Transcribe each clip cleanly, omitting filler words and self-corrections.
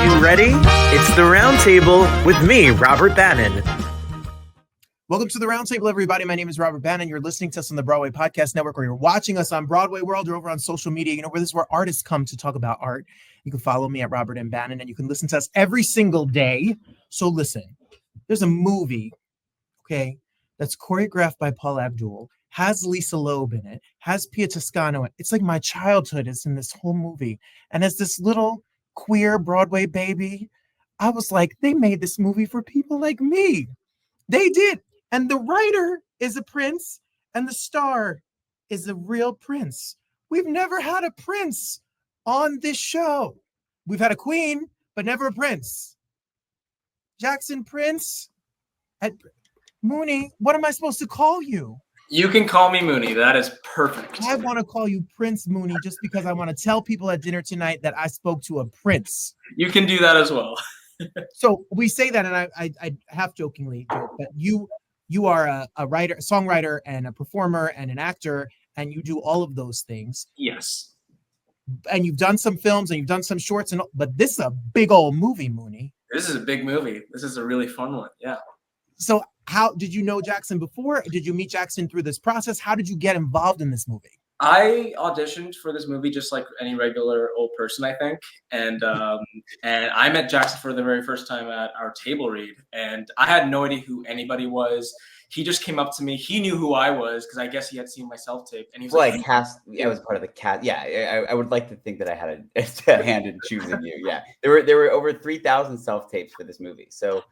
You ready? It's the Roundtable with me, Robert Bannon. Welcome to the Roundtable, everybody. My name is Robert Bannon. You're listening to us on the Broadway Podcast Network, or you're watching us on Broadway World or over on social media. You know, where this is where artists come to talk about art. You can follow me at Robert M. Bannon, and you can listen to us every single day. So listen, there's a movie, okay, that's choreographed by Paul Abdul, has Lisa Loeb in it, has Pia Toscano in it. It's like my childhood is in this whole movie. And as this little queer Broadway baby, I was like, they made this movie for people like me. They did. And the writer is a prince, and the star is a real prince. We've never had a prince on this show. We've had a queen, but never a prince. Jackson Prince at Muni, what am I supposed to call you? You can call me Muni. That is perfect. I want to call you Prince Muni just because I want to tell people at dinner tonight that I spoke to a prince. You can do that as well. So we say that, and I half jokingly joke, but you are a writer, a songwriter, and a performer, and an actor, and you do all of those things. Yes. And you've done some films, and you've done some shorts, but this is a big old movie, Muni. This is a big movie. This is a really fun one. Yeah. So how did you know Jackson before? Did you meet Jackson through this process? How did you get involved in this movie? I auditioned for this movie just like any regular old person, I think. And I met Jackson for the very first time at our table read. And I had no idea who anybody was. He just came up to me. He knew who I was because I guess he had seen my self-tape. And he was like, cast. I was part of the cast. Yeah, I would like to think that I had a hand in choosing you. Yeah, there were over 3,000 self-tapes for this movie. So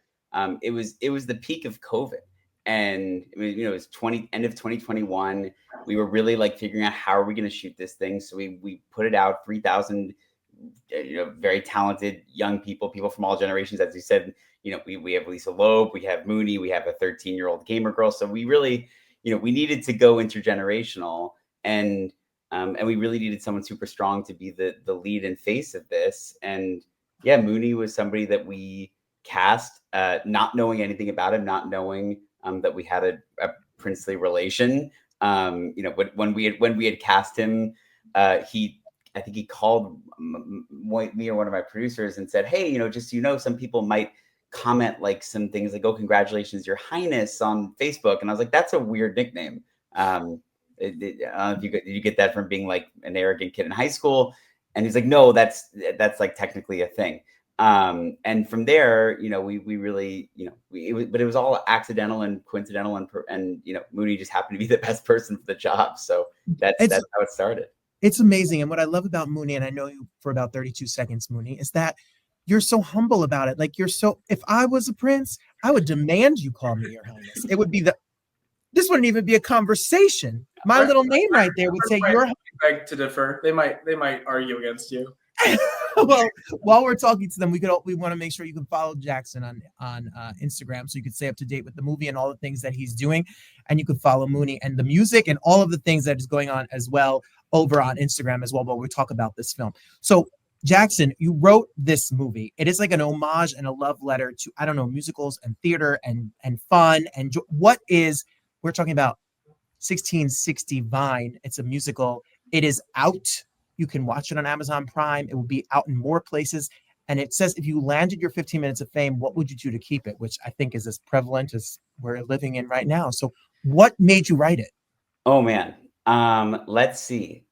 it was the peak of COVID. And it was end of 2021. We were really like figuring out how are we going to shoot this thing. So we put it out. 3,000, very talented young people from all generations. As you said, we have Lisa Loeb, we have Muni, we have a 13-year-old gamer girl. So we really, we needed to go intergenerational, and we really needed someone super strong to be the lead and face of this. And yeah, Muni was somebody that we cast, not knowing anything about him, not knowing that we had a princely relation. When we had cast him, I think he called me or one of my producers and said, "Hey, just some people might comment like some things like, 'Oh, congratulations, Your Highness,' on Facebook." And I was like, "That's a weird nickname." Did you get that from being like an arrogant kid in high school? And he's like, "No, that's like technically a thing." And from there, we really, but it was all accidental and coincidental, and Muni just happened to be the best person for the job. So that's how it started. It's amazing. And what I love about Muni, and I know you for about 32 seconds, Muni, is that you're so humble about it. Like if I was a prince, I would demand you call me Your Highness. It would be this wouldn't even be a conversation. My little name right there would say Your Highness. Beg to differ. They might argue against you. Well, while we're talking to them, we want to make sure you can follow Jackson on Instagram, so you can stay up to date with the movie and all the things that he's doing, and you can follow Muni and the music and all of the things that is going on as well over on Instagram as well. While we talk about this film, so Jackson, you wrote this movie. It is like an homage and a love letter to, I don't know, musicals and theater and fun and we're talking about 1660 Vine. It's a musical. It is out. You can watch it on Amazon Prime. It will be out in more places. And it says, if you landed your 15 minutes of fame, what would you do to keep it? Which I think is as prevalent as we're living in right now. So what made you write it? Oh, man. Let's see.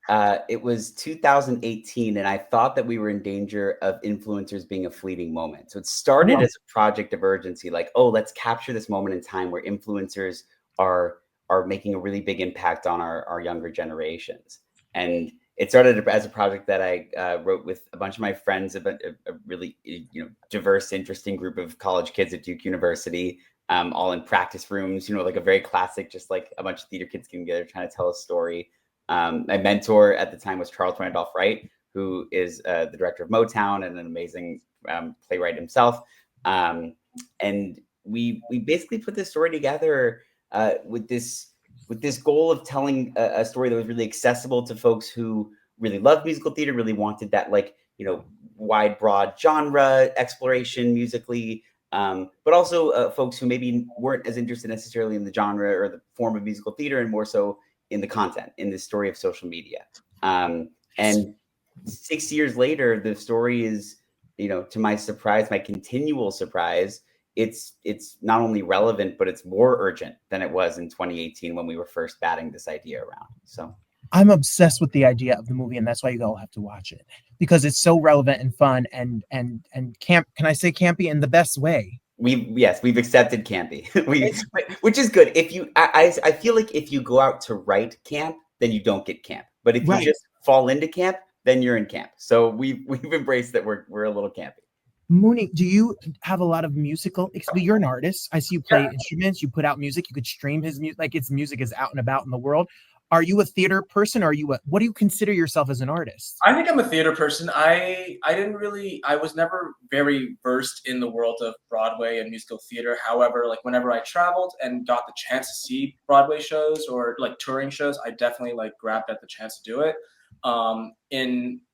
It was 2018, and I thought that we were in danger of influencers being a fleeting moment. So it started as a project of urgency, like, oh, let's capture this moment in time where influencers are making a really big impact on our younger generations. And it started as a project that I wrote with a bunch of my friends, a really diverse, interesting group of college kids at Duke University, all in practice rooms, like a very classic, just like a bunch of theater kids getting together trying to tell a story. My mentor at the time was Charles Randolph Wright, who is the director of Motown and an amazing playwright himself. And we basically put this story together with this goal of telling a story that was really accessible to folks who really loved musical theater, really wanted that wide, broad genre exploration musically, but also folks who maybe weren't as interested necessarily in the genre or the form of musical theater, and more so in the content, in the story of social media. And 6 years later, the story is to my surprise, my continual surprise, it's not only relevant, but it's more urgent than it was in 2018 when we were first batting this idea around. So I'm obsessed with the idea of the movie, and that's why you all have to watch it, because it's so relevant and fun and camp. Can I say campy in the best way? We've accepted campy, which is good. If you, I feel like if you go out to write camp, then you don't get camp. But if you just fall into camp, then you're in camp. So we've embraced that we're a little campy. Muni, do you have a lot of musical? You're an artist. I see you play instruments. You put out music. You could stream his music. Like its music is out and about in the world. Are you a theater person? Or what do you consider yourself as an artist? I think I'm a theater person. I was never very versed in the world of Broadway and musical theater. However, like whenever I traveled and got the chance to see Broadway shows or like touring shows, I definitely like grabbed at the chance to do it.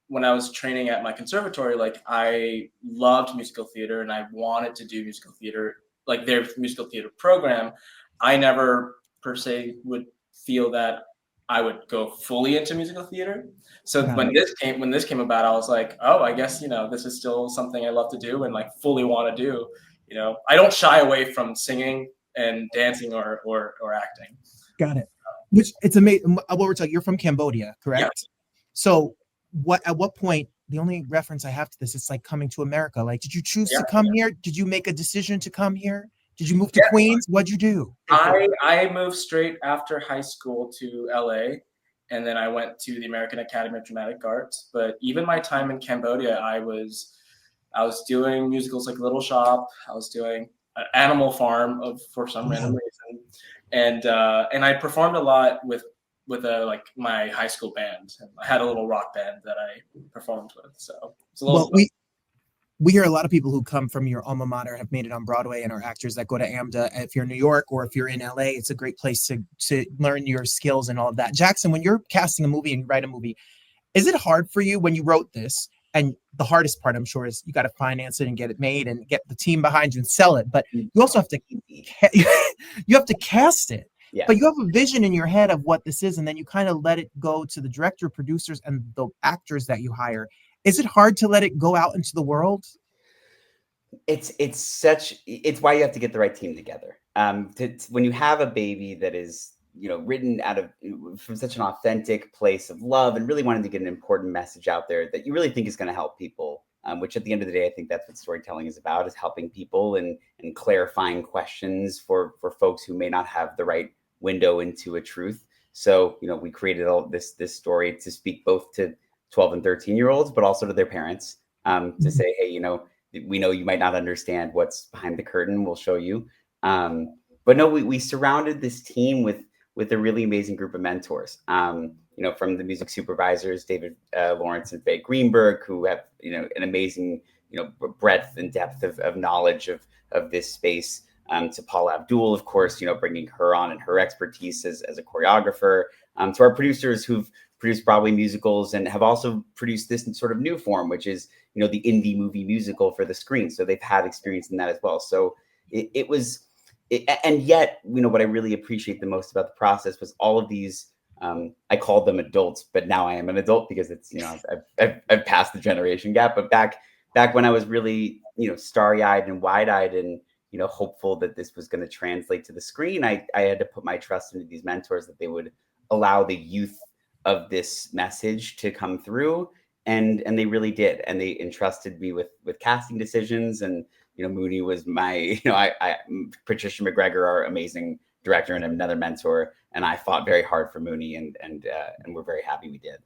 When I was training at my conservatory, like I loved musical theater and I wanted to do musical theater, like their musical theater program. I never per se would feel that I would go fully into musical theater. So when this came about, I was like, oh, I guess, this is still something I love to do and like fully want to do. I don't shy away from singing and dancing or acting. Got it. Which it's amazing. What we're talking, you're from Cambodia, correct? Yeah. So at what point, the only reference I have to this, it's like coming to America. Like, did you choose to come here? Did you make a decision to come here? Did you move to Queens? What'd you do? I moved straight after high school to LA, and then I went to the American Academy of Dramatic Arts. But even my time in Cambodia, I was doing musicals like Little Shop. I was doing Animal Farm for some random reason, and I performed a lot with like my high school band. I had a little rock band that I performed with. So it's a little. Well, we hear a lot of people who come from your alma mater have made it on Broadway and are actors that go to AMDA. If you're in New York or if you're in LA, it's a great place to learn your skills and all of that. Jackson, when you're casting a movie and you write a movie, is it hard for you when you wrote this? And the hardest part, I'm sure, is you got to finance it and get it made and get the team behind you and sell it. But you also have to cast it. Yeah. But you have a vision in your head of what this is, and then you kind of let it go to the director, producers, and the actors that you hire. Is it hard to let it go out into the world? It's why you have to get the right team together. When you have a baby that is, written from such an authentic place of love and really wanting to get an important message out there that you really think is going to help people, which at the end of the day, I think that's what storytelling is about, is helping people and clarifying questions for folks who may not have the right window into a truth. So, we created all this story to speak both to 12 and 13-year-olds, but also to their parents, to say, hey, we know you might not understand what's behind the curtain. We'll show you. But no, we surrounded this team with a really amazing group of mentors, from the music supervisors, David Lawrence and Faye Greenberg, who have, an amazing, breadth and depth of knowledge of this space, to Paula Abdul, of course, bringing her on and her expertise as a choreographer, to our producers who've produced Broadway musicals and have also produced this sort of new form, which is, the indie movie musical for the screen. So they've had experience in that as well. So and yet, what I really appreciate the most about the process was all of these, I called them adults, but now I am an adult because it's, I've passed the generation gap. But back when I was really, starry-eyed and wide-eyed and, hopeful that this was going to translate to the screen, I had to put my trust into these mentors that they would allow the youth of this message to come through. And they really did. And they entrusted me with casting decisions. And, Muni was my, Patricia McGregor, our amazing director and another mentor. And I fought very hard for Muni and we're very happy we did.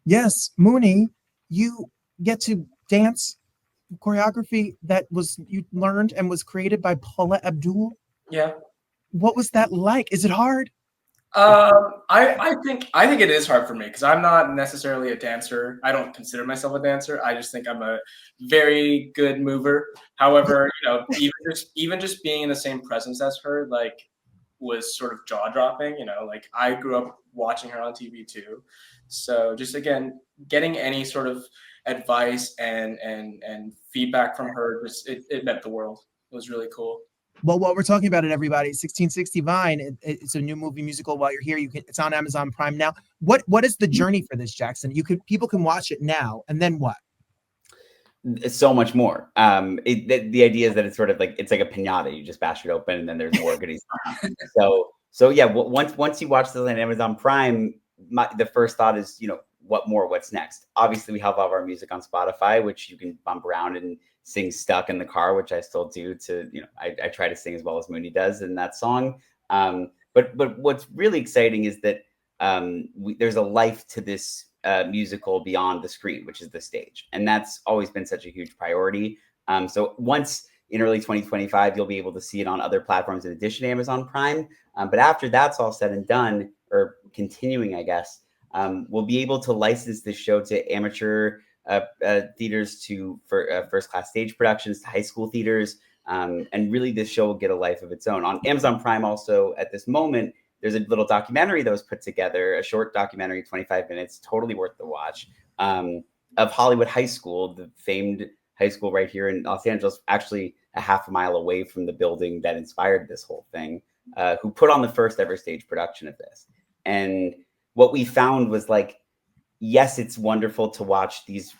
Yes. Muni, you get to dance choreography that you learned and was created by Paula Abdul. Yeah. What was that like? Is it hard? I think it is hard for me because I'm not necessarily a dancer. I don't consider myself a dancer. I just think I'm a very good mover. However, even just being in the same presence as her, like, was sort of jaw dropping. Like I grew up watching her on TV too. So just again, getting any sort of advice and feedback from her, it meant the world. It was really cool. Well, what we're talking about, everybody, 1660 Vine. It's a new movie musical. While you're here, it's on Amazon Prime now. What is the journey for this, Jackson? People can watch it now, and then what? so much more. The idea is that it's sort of like, it's like a piñata. You just bash it open and then there's more goodies. So yeah, once you watch this on Amazon Prime, the first thought is, what more? What's next? Obviously, we have all of our music on Spotify, which you can bump around and sing stuck in the car, which I still do. I try to sing as well as Muni does in that song. But what's really exciting is that there's a life to this musical beyond the screen, which is the stage, and that's always been such a huge priority. So once in early 2025, you'll be able to see it on other platforms in addition to Amazon Prime. But after that's all said and done, or continuing, I guess, we'll be able to license this show to amateur theaters, for first-class stage productions, to high school theaters. And really, this show will get a life of its own. On Amazon Prime also, at this moment, there's a little documentary that was put together, a short documentary, 25 minutes, totally worth the watch, of Hollywood High School, the famed high school right here in Los Angeles, actually a half a mile away from the building that inspired this whole thing, who put on the first ever stage production of this. And what we found was, like, yes, it's wonderful to watch these,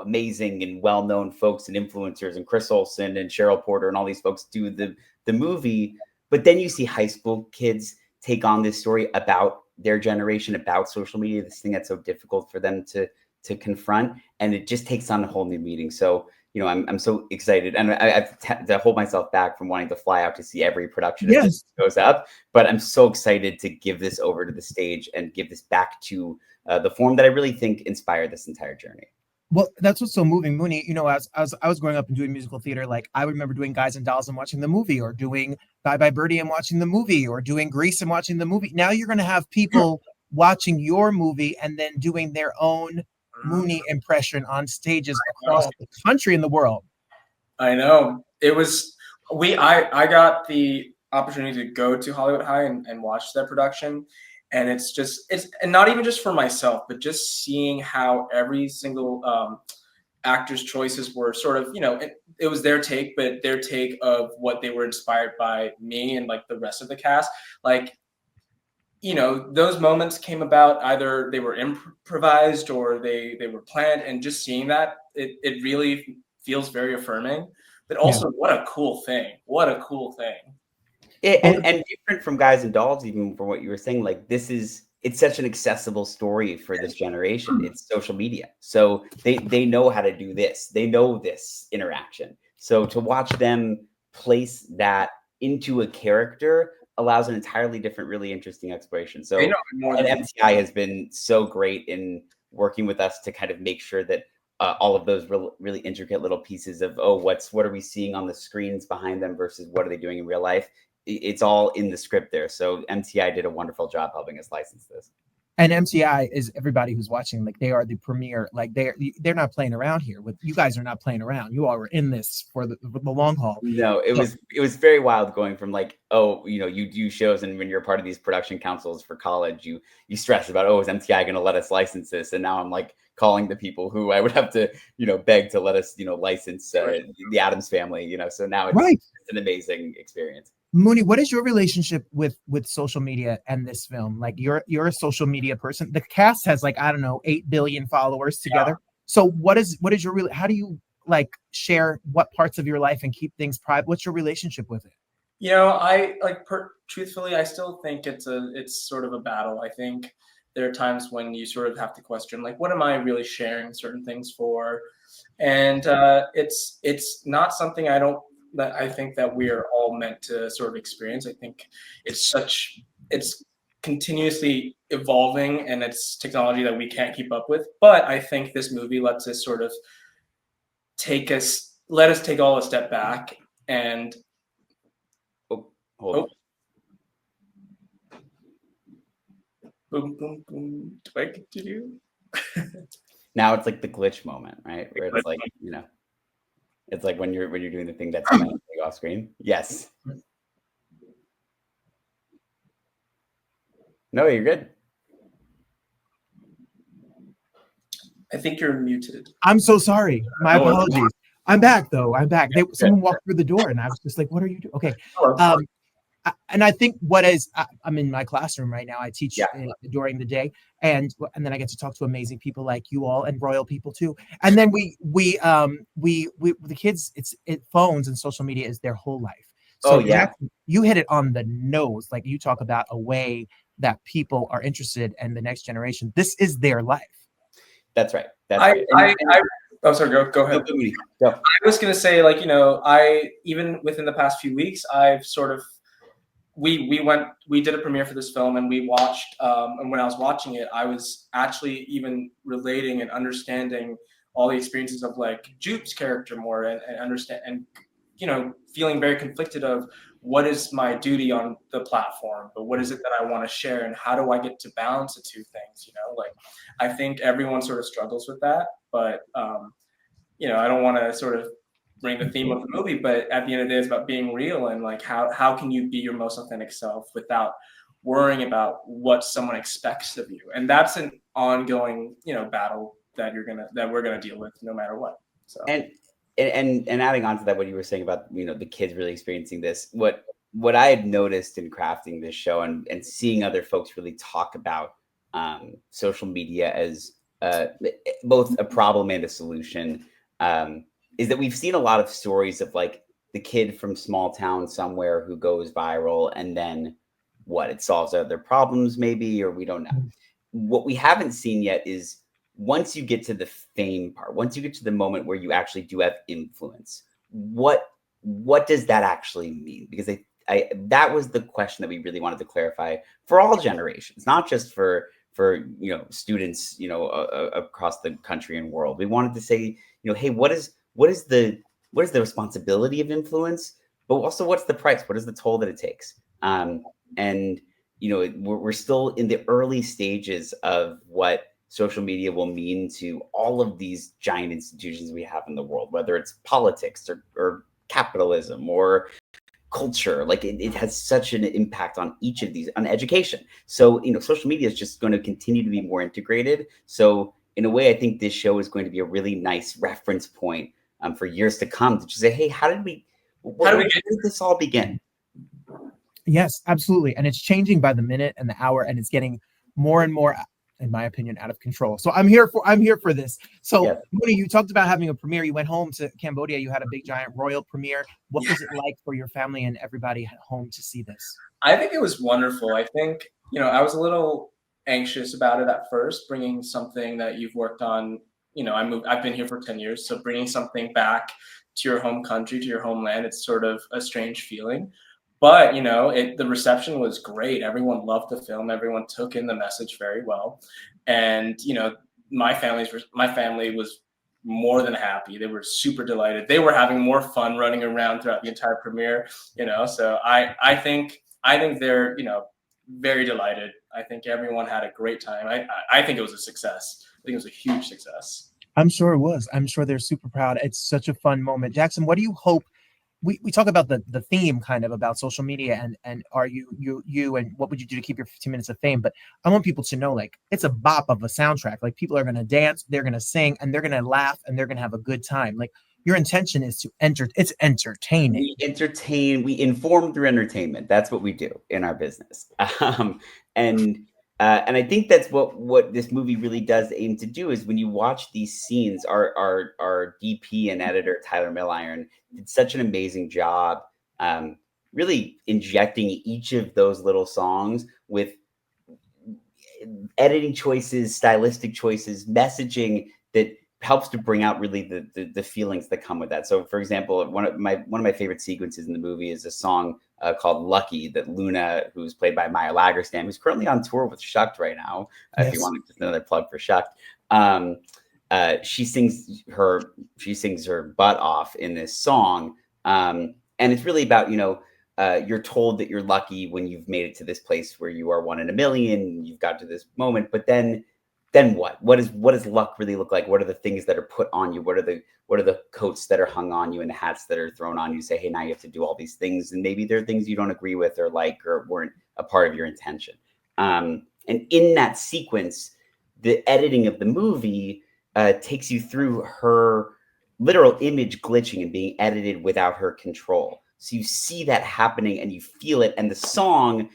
amazing and well-known folks and influencers and Chris Olsen and Cheryl Porter and all these folks do the movie, but then you see high school kids take on this story about their generation, about social media, this thing that's so difficult for them to confront, and it just takes on a whole new meaning. So, I'm so excited, and I have to hold myself back from wanting to fly out to see every production as this goes up, but I'm so excited to give this over to the stage and give this back to the form that I really think inspired this entire journey. Well, that's what's so moving, Muni. As I was growing up and doing musical theater, like I remember doing Guys and Dolls and watching the movie, or doing Bye Bye Birdie and watching the movie, or doing Grease and watching the movie. Now you're going to have people watching your movie and then doing their own Muni impression on stages across the country and the world. I know. It was I got the opportunity to go to Hollywood High and watch that production. And it's and not even just for myself, but just seeing how every single actor's choices were sort of, it was their take, but their take of what they were inspired by me and like the rest of the cast. Like, those moments came about, either they were improvised or they were planned, and just seeing that, it really feels very affirming. But also, what a cool thing. What a cool thing. And different from Guys and Dolls, even from what you were saying, like it's such an accessible story for this generation. It's social media. So they know how to do this. They know this interaction. So to watch them place that into a character allows an entirely different, really interesting exploration. So and MTI has been so great in working with us to kind of make sure that all of those really intricate little pieces of, what are we seeing on the screens behind them versus what are they doing in real life? It's all in the script there. So MTI did a wonderful job helping us license this. And MTI is, everybody who's watching, like, they are the premier, like they're not playing around here. With you guys are not playing around. You all were in this for the long haul. No, it was very wild going from like, you do shows, and when you're part of these production councils for college, you stress about, is MTI going to let us license this? And now I'm like calling the people who I would have to, beg to let us, license the Addams Family, So now it's an amazing experience. Muni, what is your relationship with social media and this film? Like, you're a social media person. The cast has 8 billion followers together. Yeah. So what is your how do you share what parts of your life and keep things private? What's your relationship with it? Truthfully, I still think it's sort of a battle. I think there are times when you sort of have to question, what am I really sharing certain things for? And it's not something that I think that we are all meant to sort of experience. I think it's continuously evolving, and it's technology that we can't keep up with. But I think this movie lets us sort of let us take all a step back and hold on. Boom, boom, boom. Do I continue? Now it's like the glitch moment, right? Where it's like, it's like when you're doing the thing that's off screen. Yes. No, you're good. I think you're muted. I'm so sorry. My apologies. I'm back though. I'm back. Someone walked through the door and I was just like, what are you doing? Okay. And I think I'm in my classroom right now. I teach during the day, and then I get to talk to amazing people like you all and royal people too. And then the kids, phones and social media is their whole life. So you hit it on the nose. Like, you talk about a way that people are interested in the next generation. This is their life. That's right. Right. Oh, sorry. Go ahead. Go. I was gonna say, like, I even within the past few weeks, I've sort of we did a premiere for this film, and we watched. And when I was watching it, I was actually even relating and understanding all the experiences of like Jupe's character more, and understand and feeling very conflicted of what is my duty on the platform, but what is it that I want to share, and how do I get to balance the two things? Like, I think everyone sort of struggles with that, but I don't want to sort of bring the theme of the movie, but at the end of the day, it's about being real, and like how can you be your most authentic self without worrying about what someone expects of you, and that's an ongoing battle that we're gonna deal with no matter what. So and adding on to that, what you were saying about the kids really experiencing this, what I had noticed in crafting this show and seeing other folks really talk about social media as both a problem and a solution, is that we've seen a lot of stories of like the kid from small town somewhere who goes viral, and then it solves their problems maybe, or we don't know. What we haven't seen yet is, once you get to the fame part, once you get to the moment where you actually do have influence, what does that actually mean? Because that was the question that we really wanted to clarify for all generations, not just for students across the country and world. We wanted to say, hey, what is the responsibility of influence, but also what's the price? What is the toll that it takes? And we're still in the early stages of what social media will mean to all of these giant institutions we have in the world, whether it's politics or capitalism or culture. Like, it has such an impact on each of these, on education. So, social media is just going to continue to be more integrated. So in a way, I think this show is going to be a really nice reference point for years to come to just say, hey, where did this all begin? Yes, absolutely. And it's changing by the minute and the hour, and it's getting more and more, in my opinion, out of control. So I'm here for this. So yes. Muni, you talked about having a premiere. You went home to Cambodia. You had a big giant royal premiere. What was it like for your family and everybody at home to see this? I think it was wonderful. I think, I was a little anxious about it at first, bringing something that you've worked on. I've been here for 10 years. So bringing something back to your home country, to your homeland, it's sort of a strange feeling. But, the reception was great. Everyone loved the film. Everyone took in the message very well. And, my family was more than happy. They were super delighted. They were having more fun running around throughout the entire premiere, So I think they're, very delighted. I think everyone had a great time. I think it was a success. I think it was a huge success. I'm sure it was. I'm sure they're super proud. It's such a fun moment. Jackson, what do you hope? We talk about the theme kind of about social media and are you and what would you do to keep your 15 minutes of fame? But I want people to know, like, it's a bop of a soundtrack. Like, people are going to dance, they're going to sing, and they're going to laugh, and they're going to have a good time. Like, your intention is to it's entertaining. We entertain, we inform through entertainment. That's what we do in our business. And I think that's what this movie really does aim to do, is when you watch these scenes, our DP and editor, Tyler Milliron, did such an amazing job really injecting each of those little songs with editing choices, stylistic choices, messaging that helps to bring out really the feelings that come with that. So, for example, one of my favorite sequences in the movie is a song called Lucky that Luna, who's played by Maya Lagerstam, who's currently on tour with Shucked right now. Yes. If you want just another plug for Shucked. She sings her butt off in this song. And it's really about, you're told that you're lucky when you've made it to this place where you are one in a million, you've got to this moment, but then what? What does luck really look like? What are the things that are put on you? What are the coats that are hung on you and the hats that are thrown on you? Say, hey, now you have to do all these things, and maybe there are things you don't agree with or like or weren't a part of your intention. And in that sequence, the editing of the movie takes you through her literal image glitching and being edited without her control. So you see that happening and you feel it, and the song,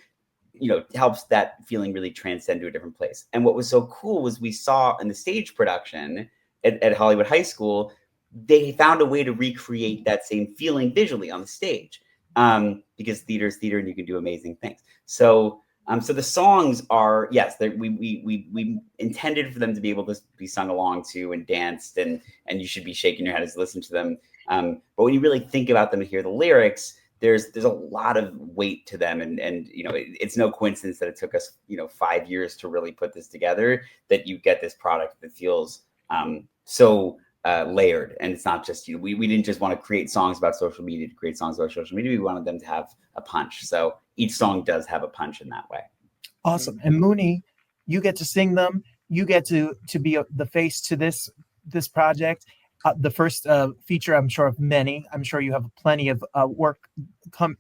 helps that feeling really transcend to a different place. And what was so cool was we saw in the stage production at Hollywood High School, they found a way to recreate that same feeling visually on the stage, because theater is theater and you can do amazing things. So the songs are, yes, we intended for them to be able to be sung along to and danced, and you should be shaking your head as you listen to them. But when you really think about them and hear the lyrics, there's a lot of weight to them, and it's no coincidence that it took us 5 years to really put this together, that you get this product that feels so layered. And it's not just we didn't just want to create songs about social media to create songs about social media. We wanted them to have a punch. So each song does have a punch in that way. Awesome. And Muni, you get to sing them. You get to be the face to this project. The first feature, I'm sure, of many. I'm sure you have plenty of work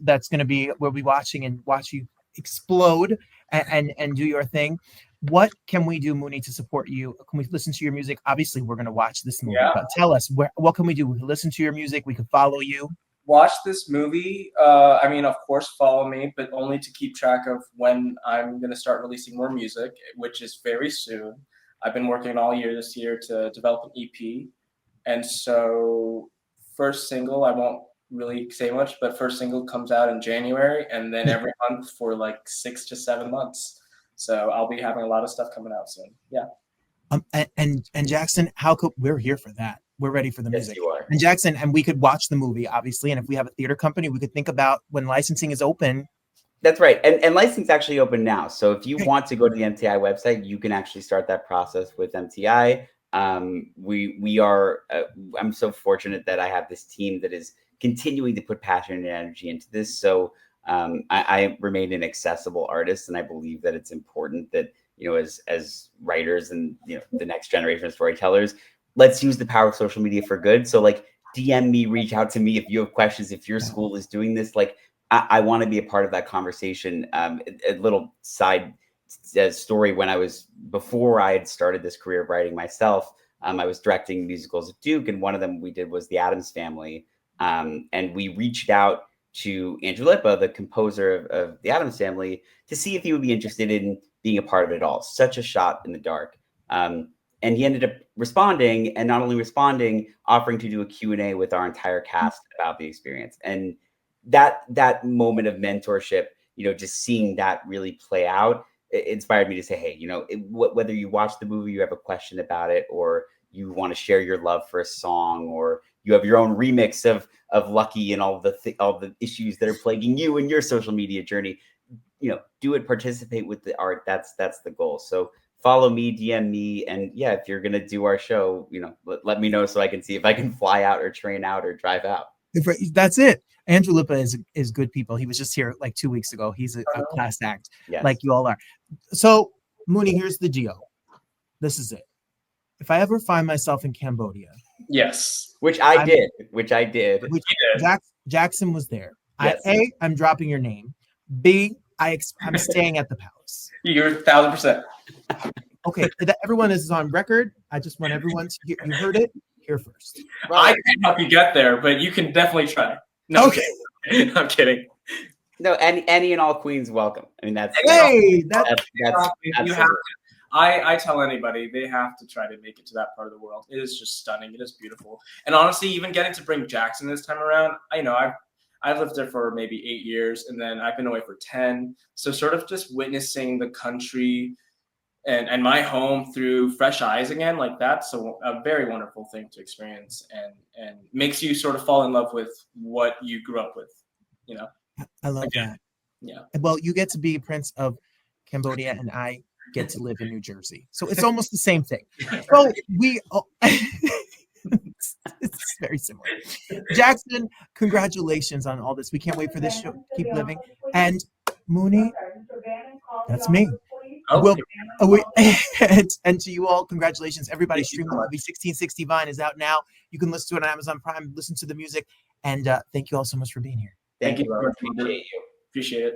that's going to be, we'll be watching and watch you explode and do your thing. What can we do, Muni, to support you? Can we listen to your music? Obviously, we're going to watch this movie, but tell us, what can we do? We can listen to your music. We can follow you. Watch this movie. Of course, follow me, but only to keep track of when I'm going to start releasing more music, which is very soon. I've been working all year this year to develop an EP. And so first single, I won't really say much, but first single comes out in January, and then every month for like 6 to 7 months. So I'll be having a lot of stuff coming out soon. Yeah. And Jackson, we're here for that. We're ready for the music. Yes, you are. And Jackson, and we could watch the movie, obviously. And if we have a theater company, we could think about when licensing is open. That's right. And licensing's actually open now. So if you want to go to the MTI website, you can actually start that process with MTI. We are, I'm so fortunate that I have this team that is continuing to put passion and energy into this. So I remain an accessible artist, and I believe that it's important that, as writers and, the next generation of storytellers, let's use the power of social media for good. So like DM me, reach out to me if you have questions, if your school is doing this. Like I want to be a part of that conversation. A little side story, before I had started this career of writing myself, I was directing musicals at Duke, and one of them we did was The Addams Family. And we reached out to Andrew Lippa, the composer of The Addams Family, to see if he would be interested in being a part of it all. Such a shot in the dark. And he ended up responding, and not only responding, offering to do a Q&A with our entire cast about the experience. And that moment of mentorship, just seeing that really play out, it inspired me to say, hey, whether you watch the movie, you have a question about it, or you want to share your love for a song, or you have your own remix of Lucky and all the issues that are plaguing you in your social media journey, do it, participate with the art. That's the goal. So follow me, DM me, and if you're gonna do our show, let me know so I can see if I can fly out or train out or drive out. That's it. Andrew Lippa is good people. He was just here like 2 weeks ago. He's a class act, like you all are. So Muni, here's the deal. This is it. If I ever find myself in Cambodia, yes, which I did. Jackson was there. Yes. I'm dropping your name. B, I'm staying at the palace. You're 1,000%. Okay, everyone is on record. I just want everyone to hear. You heard it here first. I can help you get there, but you can definitely try. No, okay. I'm kidding. No, any and all queens welcome. I mean, that's you have to. I tell anybody they have to try to make it to that part of the world. It is just stunning. It is beautiful. And honestly, even getting to bring Jackson this time around, I've lived there for maybe 8 years, and then I've been away for 10. So sort of just witnessing the country and my home through fresh eyes again, like that's a very wonderful thing to experience, and makes you sort of fall in love with what you grew up with, I love that. Yeah. Well, you get to be Prince of Cambodia, and I get to live in New Jersey. So it's almost the same thing. So it's very similar. Jackson, congratulations on all this. We can't wait for this show. Keep living. And Muni, that's me. Okay. And to you all, congratulations. Everybody, stream the movie. 1660 Vine is out now. You can listen to it on Amazon Prime, listen to the music. And thank you all so much for being here. Thank you. Appreciate it.